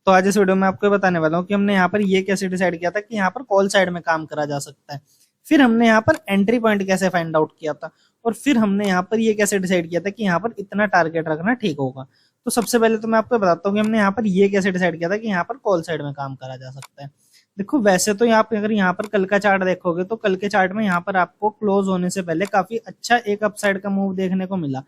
तो आज इस वीडियो में आपको बताने वाला हूँ कि हमने यहाँ पर ये कैसे डिसाइड किया था कि यहाँ पर कॉल साइड में काम करा जा सकता है। फिर हमने यहाँ पर एंट्री पॉइंट कैसे फाइंड आउट किया था, और फिर हमने यहाँ पर ये कैसे डिसाइड किया था कि यहाँ पर इतना टारगेट रखना ठीक होगा। तो सबसे पहले तो मैं आपको बताता हूँ कि हमने यहाँ पर ये कैसे डिसाइड किया था कि यहाँ पर कॉल साइड में काम करा जा सकता है। देखो, वैसे तो आप अगर यहाँ पर कल का चार्ट देखोगे तो कल के चार्ट में यहाँ पर आपको क्लोज होने से पहले काफी अच्छा एक अपसाइड का मूव देखने को मिला।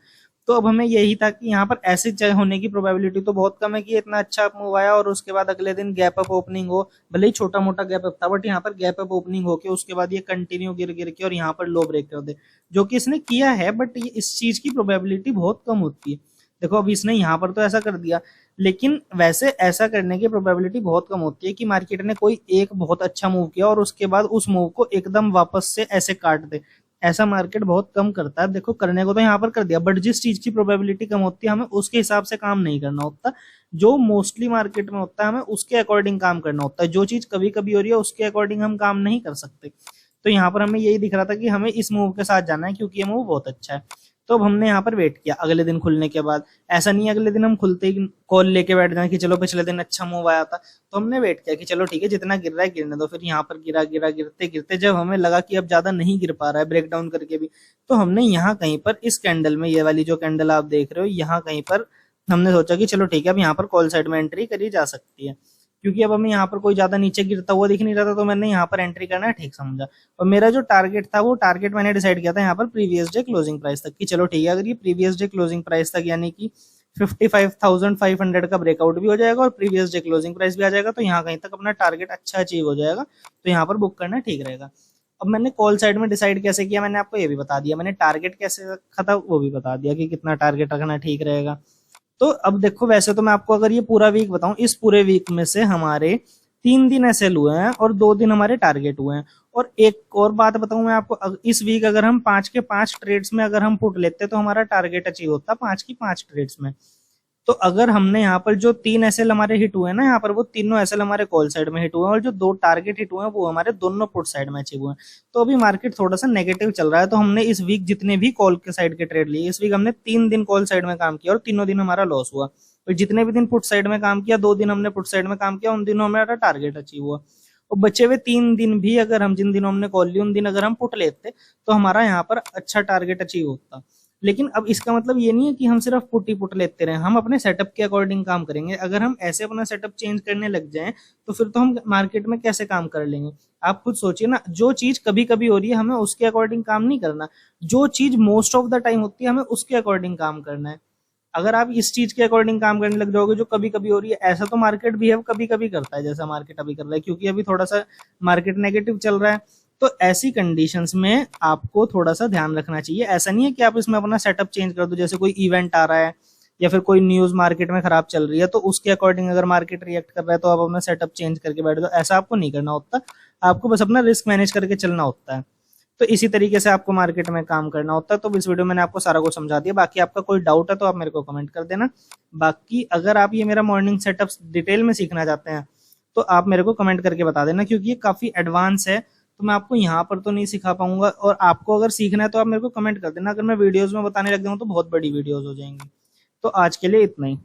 तो अब हमें यही था कि यहाँ पर ऐसे होने की प्रोबेबिलिटी तो बहुत कम है कि इतना अच्छा मूव आया और उसके बाद अगले दिन गैप अप ओपनिंग हो, भले ही छोटा मोटा गैप अप था, बट यहाँ पर गैप अप ओपनिंग हो के उसके बाद ये कंटिन्यू गिर गिर के और यहाँ पर लो ब्रेक कर दे, जो कि इसने किया है। बट ये इस चीज की प्रोबेबिलिटी बहुत कम होती है। देखो, अब इसने यहाँ पर तो ऐसा कर दिया, लेकिन वैसे ऐसा करने की प्रोबेबिलिटी बहुत कम होती है कि मार्केट ने कोई एक बहुत अच्छा मूव किया और उसके बाद उस मूव को एकदम वापस से ऐसे काट दे। ऐसा मार्केट बहुत कम करता है। देखो, करने को तो यहाँ पर कर दिया, बट जिस चीज की प्रोबेबिलिटी कम होती है हमें उसके हिसाब से काम नहीं करना होता। जो मोस्टली मार्केट में होता है हमें उसके अकॉर्डिंग काम करना होता है। जो चीज कभी कभी हो रही है उसके अकॉर्डिंग हम काम नहीं कर सकते। तो यहाँ पर हमें यही दिख रहा था कि हमें इस मूव के साथ जाना है क्योंकि ये मूव बहुत अच्छा है। तो अब हमने यहाँ पर वेट किया अगले दिन खुलने के बाद। ऐसा नहीं अगले दिन हम खुलते ही कॉल लेके बैठ जाए कि चलो पिछले दिन अच्छा मूव आया था। तो हमने वेट किया कि चलो ठीक है, जितना गिर रहा है गिरने दो। फिर यहाँ पर गिरा गिरा गिरते गिरते जब हमें लगा कि अब ज्यादा नहीं गिर पा रहा है ब्रेक डाउन करके भी, तो हमने यहाँ कहीं पर इस कैंडल में, ये वाली जो कैंडल आप देख रहे हो, यहाँ कहीं पर हमने सोचा कि चलो ठीक है, अब यहाँ पर कॉल साइड में एंट्री करी जा सकती है। क्योंकि अब हमें यहाँ पर कोई ज्यादा नीचे गिरता हुआ दिख नहीं रहा था, तो मैंने यहाँ पर एंट्री करना ठीक समझा। और मेरा जो टारगेट था वो टारगेट मैंने डिसाइड किया था यहाँ पर प्रीवियस डे क्लोजिंग प्राइस तक, कि चलो ठीक है, अगर ये प्रीवियस डे क्लोजिंग प्राइस तक यानी कि 55,500 का ब्रेकआउट भी हो जाएगा और प्रीवियस डे क्लोजिंग प्राइस भी आ जाएगा, तो यहाँ कहीं तक अपना टारगेट अच्छा अचीव हो जाएगा, तो यहाँ पर बुक करना ठीक रहेगा। अब मैंने कॉल साइड में डिसाइड कैसे किया, मैंने आपको ये भी बता दिया। मैंने टारगेट कैसे रखा था वो भी बता दिया कि कितना टारगेट रखना ठीक रहेगा। तो अब देखो, वैसे तो मैं आपको अगर ये पूरा वीक बताऊं, इस पूरे वीक में से हमारे 3 दिन एसएल हुए हैं और 2 दिन हमारे टारगेट हुए हैं। और एक और बात बताऊं मैं आपको, इस वीक अगर हम 5 के 5 ट्रेड्स में अगर हम पुट लेते तो हमारा टारगेट अचीव होता 5 की 5 ट्रेड्स में। तो अगर हमने यहाँ पर जो 3 एसएल हमारे हिट हुए हैं ना, यहाँ पर वो तीनों एसएल हमारे कॉल साइड में हिट हुए हैं और जो 2 टारगेट हिट हुए हैं वो हमारे दोनों पुट साइड में अचीव हुए हैं। तो अभी मार्केट थोड़ा सा नेगेटिव चल रहा है। तो हमने इस वीक जितने भी कॉल के साइड के ट्रेड लिए, इस वीक हमने 3 दिन कॉल साइड में काम किया और तीनों दिन हमारा लॉस हुआ। और जितने भी दिन पुट साइड में काम किया, 2 दिन हमने पुट साइड में काम किया, उन दिनों हमारा टारगेट अचीव हुआ। और बचे हुए 3 दिन भी अगर हम, जिन दिनों हमने कॉल ली, उन दिन अगर हम पुट लेते तो हमारा यहाँ पर अच्छा टारगेट अचीव होता। लेकिन अब इसका मतलब ये नहीं है कि हम सिर्फ पुट ही पुट लेते रहे, हम अपने सेटअप के अकॉर्डिंग काम करेंगे। अगर हम ऐसे अपना सेटअप चेंज करने लग जाएं तो फिर तो हम मार्केट में कैसे काम कर लेंगे। आप खुद सोचिए ना, जो चीज कभी कभी हो रही है हमें उसके अकॉर्डिंग काम नहीं करना, जो चीज मोस्ट ऑफ द टाइम होती है हमें उसके अकॉर्डिंग काम करना है। अगर आप इस चीज के अकॉर्डिंग काम करने लग जाओगे जो कभी कभी हो रही है, ऐसा तो मार्केट बिहेव कभी कभी करता है जैसा मार्केट अभी कर रहा है, क्योंकि अभी थोड़ा सा मार्केट नेगेटिव चल रहा है। तो ऐसी कंडीशंस में आपको थोड़ा सा ध्यान रखना चाहिए। ऐसा नहीं है कि आप इसमें अपना सेटअप चेंज कर दो, जैसे कोई इवेंट आ रहा है या फिर कोई न्यूज मार्केट में खराब चल रही है तो उसके अकॉर्डिंग अगर मार्केट रिएक्ट कर रहा है तो आप अपना सेटअप चेंज करके बैठ जाओ। ऐसा आपको नहीं करना होता, आपको बस अपना रिस्क मैनेज करके चलना होता है। तो इसी तरीके से आपको मार्केट में काम करना होता है। तो इस वीडियो में मैंने आपको सारा कुछ समझा दिया। बाकी आपका कोई डाउट है तो आप मेरे को कमेंट कर देना। बाकी अगर आप ये मेरा मॉर्निंग सेटअप डिटेल में सीखना चाहते हैं तो आप मेरे को कमेंट करके बता देना, क्योंकि ये काफी एडवांस है, तो मैं आपको यहाँ पर तो नहीं सिखा पाऊंगा। और आपको अगर सीखना है तो आप मेरे को कमेंट कर देना। अगर मैं वीडियोज में बताने लग जाऊँ तो बहुत बड़ी वीडियोज हो जाएंगी। तो आज के लिए इतना ही।